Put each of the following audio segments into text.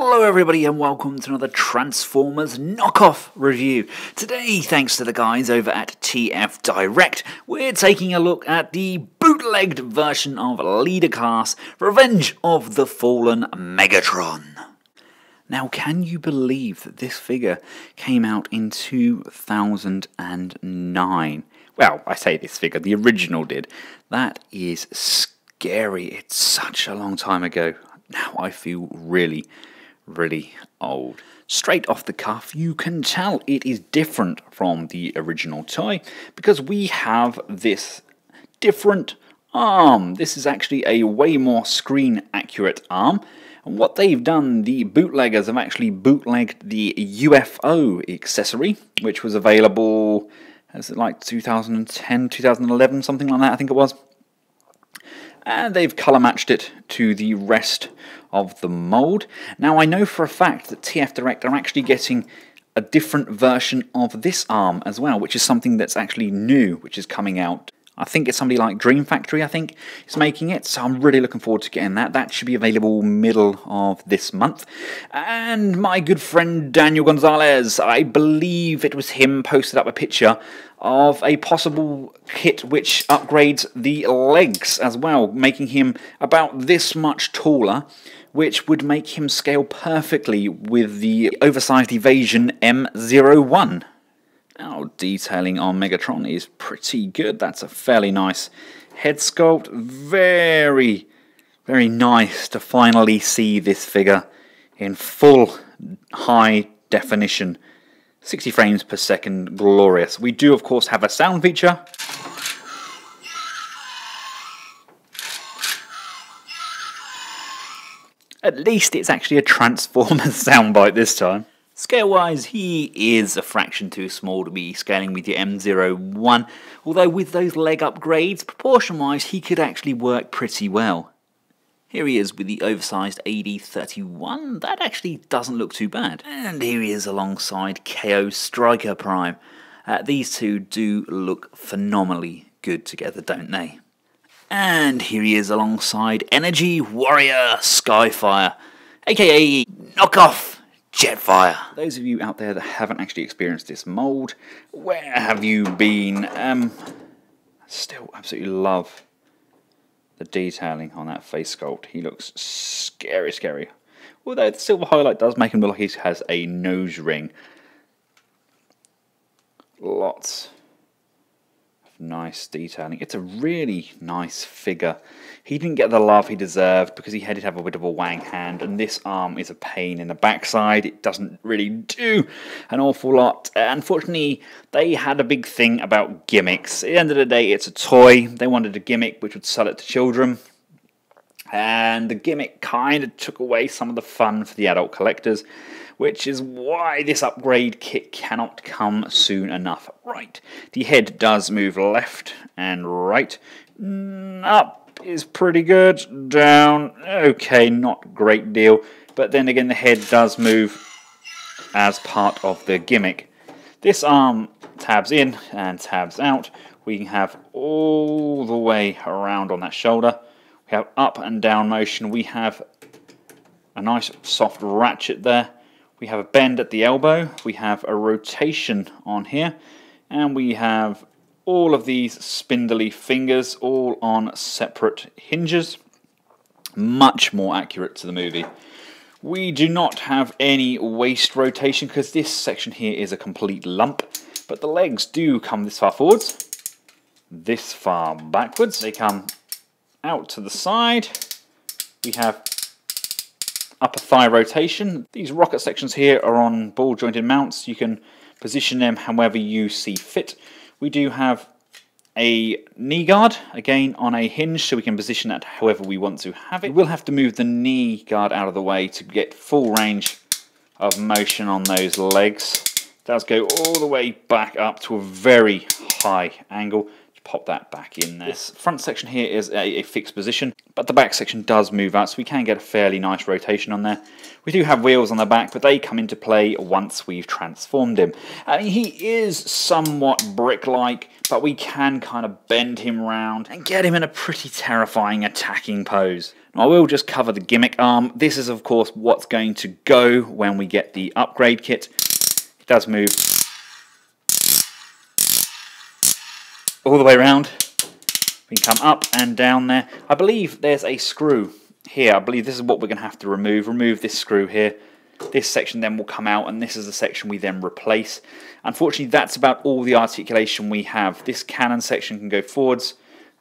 Hello everybody and welcome to another Transformers knockoff review. Today, thanks to the guys over at TF Direct, we're taking a look at the bootlegged version of Leader Class Revenge of the Fallen Megatron. Now, can you believe that this figure came out in 2009? Well, I say this figure, the original did. That is scary. It's such a long time ago. Now I feel really old. Straight off the cuff, you can tell it is different from the original toy because we have this different arm. This is actually a way more screen accurate arm. And what they've done, the bootleggers have actually bootlegged the UFO accessory, which was available, as it like 2010, 2011, something like that, I think it was. And they've colour matched it to the rest of the mould. Now I know for a fact that TF Direct are actually getting a different version of this arm as well, which is something that's actually new, which is coming out. I think it's somebody like Dream Factory, I think, is making it, so I'm really looking forward to getting that. That should be available middle of this month. And my good friend Daniel Gonzalez, I believe it was him, posted up a picture of a possible kit which upgrades the legs as well, making him about this much taller, which would make him scale perfectly with the oversized Evasion M01. Now, detailing on Megatron is pretty good. That's a fairly nice head sculpt. Very nice to finally see this figure in full high definition. 60 frames per second, glorious. We do, of course, have a sound feature. At least it's actually a Transformers soundbite this time. Scale-wise, he is a fraction too small to be scaling with your M01, although with those leg upgrades, proportion-wise, he could actually work pretty well. Here he is with the oversized AD31, that actually doesn't look too bad. And here he is alongside KO Striker Prime. These two do look phenomenally good together, don't they? And here he is alongside Energy Warrior Skyfire, aka Knockoff Jetfire. Those of you out there that haven't actually experienced this mould, where have you been? Still absolutely love the detailing on that face sculpt. He looks scary. Although the silver highlight does make him look like he has a nose ring. Lots of nice detailing. It's a really nice figure. He didn't get the love he deserved because he had to have a bit of a wang hand, and this arm is a pain in the backside. It doesn't really do an awful lot. Unfortunately, they had a big thing about gimmicks. At the end of the day, it's a toy. They wanted a gimmick which would sell it to children, and the gimmick kind of took away some of the fun for the adult collectors, which is why this upgrade kit cannot come soon enough. Right, the head does move left and right. Up is pretty good, down, okay, not great deal, but then again the head does move as part of the gimmick. This arm tabs in and tabs out. We can have all the way around on that shoulder. We have up and down motion. We have a nice soft ratchet there. We have a bend at the elbow. We have a rotation on here, and we have all of these spindly fingers, all on separate hinges. Much more accurate to the movie. We do not have any waist rotation because this section here is a complete lump, but the legs do come this far forwards, this far backwards. They come out to the side. We have upper thigh rotation. These rocket sections here are on ball jointed mounts. You can position them however you see fit. We do have a knee guard, again on a hinge, so we can position that however we want to have it. We'll have to move the knee guard out of the way to get full range of motion on those legs. It does go all the way back up to a very high angle. Pop that back in there. This front section here is a fixed position, but the back section does move out, so we can get a fairly nice rotation on there. We do have wheels on the back, but they come into play once we've transformed him. I mean, he is somewhat brick-like, but we can kind of bend him round and get him in a pretty terrifying attacking pose. I will just cover the gimmick arm. This is of course what's going to go when we get the upgrade kit. It does move all the way around. We can come up and down there. I believe there's a screw here. I believe this is what we're going to have to remove. Remove this screw here. This section then will come out, and this is the section we then replace. Unfortunately, that's about all the articulation we have. This cannon section can go forwards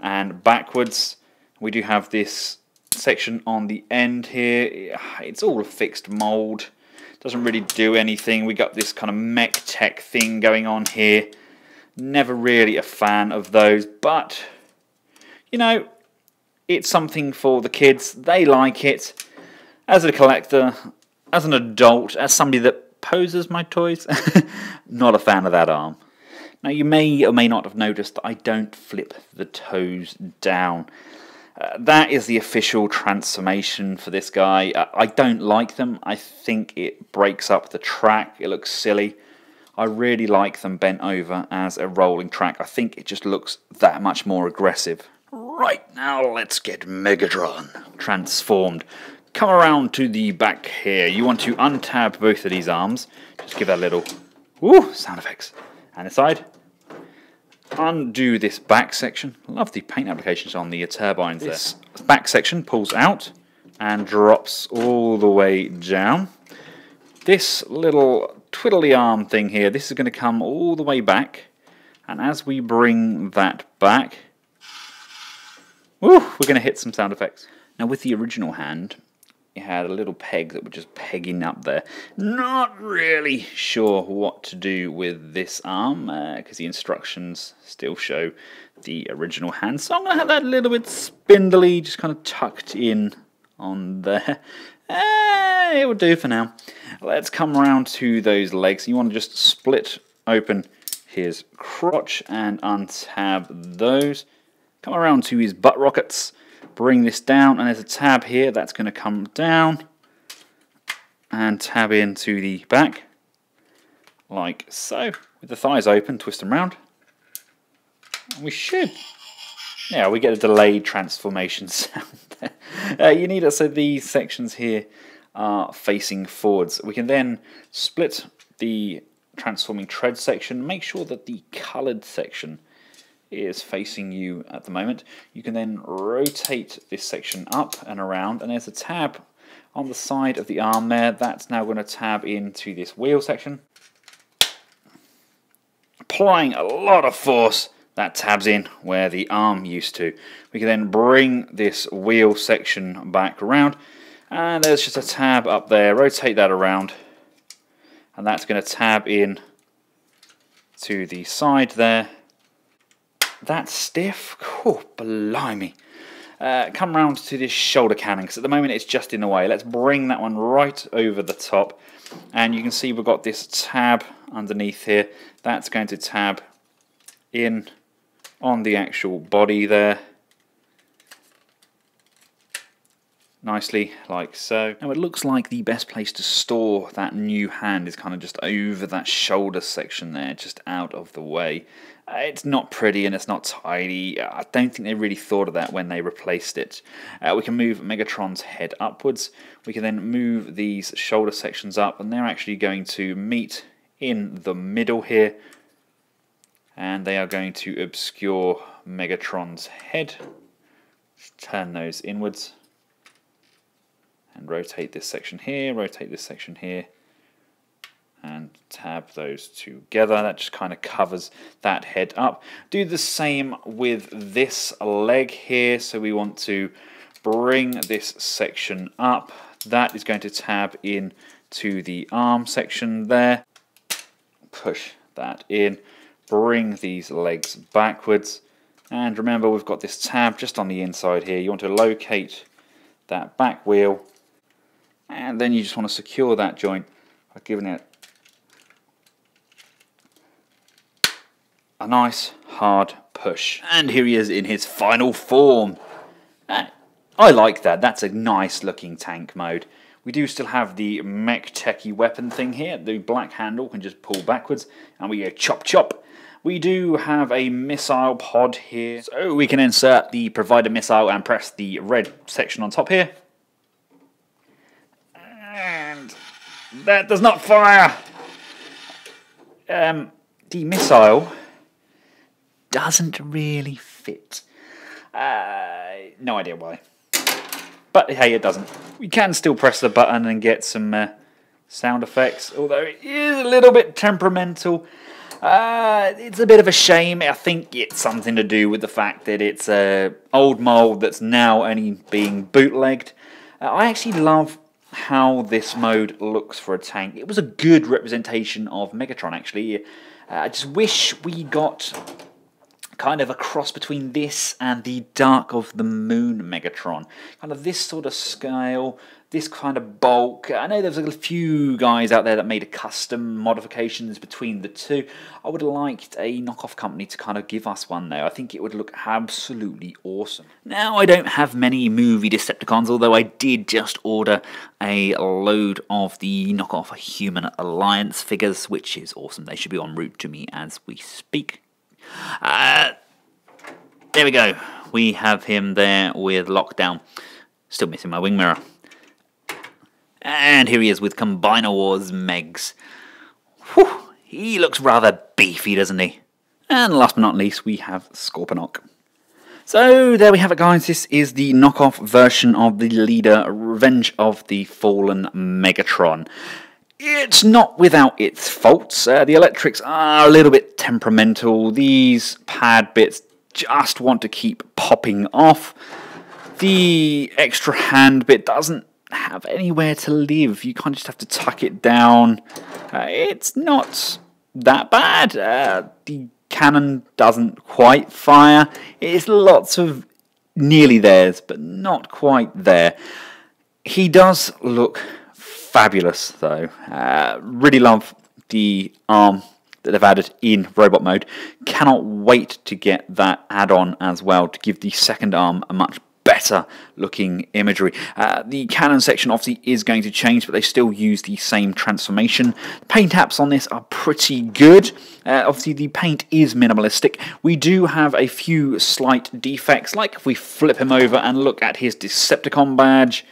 and backwards. We do have this section on the end here. It's all a fixed mold. Doesn't really do anything. We got this kind of mech tech thing going on here. Never really a fan of those, but you know, it's something for the kids. They like it. As a collector, as an adult, as somebody that poses my toys, not a fan of that arm. Now, you may or may not have noticed that I don't flip the toes down. That is the official transformation for this guy. I don't like them. I think it breaks up the track. It looks silly. I really like them bent over as a rolling track. I think it just looks that much more aggressive. Right, now let's get Megatron transformed. Come around to the back here. You want to untab both of these arms. Just give that a little woo sound effects. And the side. Undo this back section. Love the paint applications on the turbines there. This back section pulls out and drops all the way down. This little twiddly arm thing here, this is going to come all the way back. And as we bring that back, woo, we're going to hit some sound effects. Now with the original hand, you had a little peg that was just pegging up there. Not really sure what to do with this arm, because the instructions still show the original hand. So I'm going to have that a little bit spindly, just kind of tucked in on there. It will do for now. Let's come around to those legs. You want to just split open his crotch and untab those. Come around to his butt rockets. Bring this down, and there's a tab here that's going to come down and tab into the back like so. With the thighs open, twist them around. We should. Yeah, we get a delayed transformation sound there. You need it so these sections here are facing forwards. We can then split the transforming tread section. Make sure that the coloured section is facing you at the moment. You can then rotate this section up and around, and there's a tab on the side of the arm there. That's now going to tab into this wheel section. Applying a lot of force, that tabs in where the arm used to. We can then bring this wheel section back around, and there's just a tab up there. Rotate that around, and that's going to tab in to the side there. That's stiff. Oh, blimey. Come round to this shoulder cannon, because at the moment it's just in the way. Let's bring that one right over the top. And you can see we've got this tab underneath here. That's going to tab in on the actual body there. Nicely, like so. Now it looks like the best place to store that new hand is kind of just over that shoulder section there, just out of the way. It's not pretty and it's not tidy. I don't think they really thought of that when they replaced it. We can move Megatron's head upwards. We can then move these shoulder sections up, and they're actually going to meet in the middle here. And they are going to obscure Megatron's head. Just turn those inwards. And rotate this section here, rotate this section here, and tab those together. That just kind of covers that head up. Do the same with this leg here. So we want to bring this section up. That is going to tab in to the arm section there. Push that in. Bring these legs backwards. And remember, we've got this tab just on the inside here. You want to locate that back wheel. And then you just want to secure that joint by giving it a nice hard push. And here he is in his final form. I like that. That's a nice looking tank mode. We do still have the mech techie weapon thing here. The black handle can just pull backwards, and we go chop chop. We do have a missile pod here, so we can insert the provided missile and press the red section on top here. And that does not fire! The missile doesn't really fit. No idea why. But hey, it doesn't. We can still press the button and get some sound effects, although it is a little bit temperamental. It's a bit of a shame. I think it's something to do with the fact that it's an old mold that's now only being bootlegged. I actually love how this mode looks for a tank. It was a good representation of Megatron, actually. I just wish we got kind of a cross between this and the Dark of the Moon Megatron. Kind of this sort of scale, this kind of bulk. I know there's a few guys out there that made a custom modifications between the two. I would have liked a knockoff company to kind of give us one though. I think it would look absolutely awesome. Now, I don't have many movie Decepticons, although I did just order a load of the knockoff Human Alliance figures, which is awesome. They should be en route to me as we speak. There we go. We have him there with Lockdown. Still missing my wing mirror. And here he is with Combiner Wars Megs. Whew, he looks rather beefy, doesn't he? And last but not least, we have Scorponok. So there we have it, guys. This is the knockoff version of the leader, Revenge of the Fallen Megatron. It's not without its faults. The electrics are a little bit temperamental. These pad bits just want to keep popping off. The extra hand bit doesn't have anywhere to live. You kind of just have to tuck it down. It's not that bad. The cannon doesn't quite fire. It's lots of nearly theirs, but not quite there. He does look fabulous though. Really love the arm that they've added in robot mode. Cannot wait to get that add-on as well to give the second arm a much better looking imagery. The cannon section obviously is going to change, but they still use the same transformation. Paint apps on this are pretty good. Obviously the paint is minimalistic. We do have a few slight defects, like if we flip him over and look at his Decepticon badge.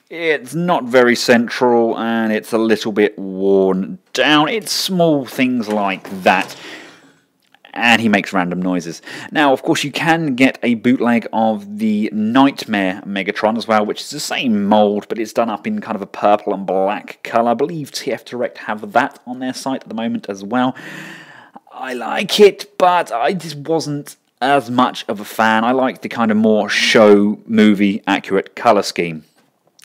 It's not very central and it's a little bit worn down. It's small things like that. And he makes random noises. Now, of course, you can get a bootleg of the Nightmare Megatron as well, which is the same mold, but it's done up in kind of a purple and black colour. I believe TF Direct have that on their site at the moment as well. I like it, but I just wasn't as much of a fan. I like the kind of more show movie accurate colour scheme.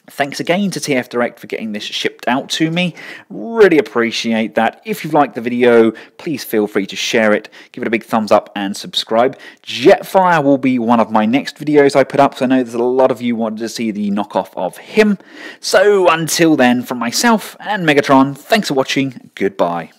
Thanks again to TF Direct for getting this shipped out to me. Really appreciate that. If you've liked the video, please feel free to share it, give it a big thumbs up and subscribe. Jetfire will be one of my next videos I put up, so I know there's a lot of you wanted to see the knockoff of him. So until then, from myself and Megatron, thanks for watching, goodbye.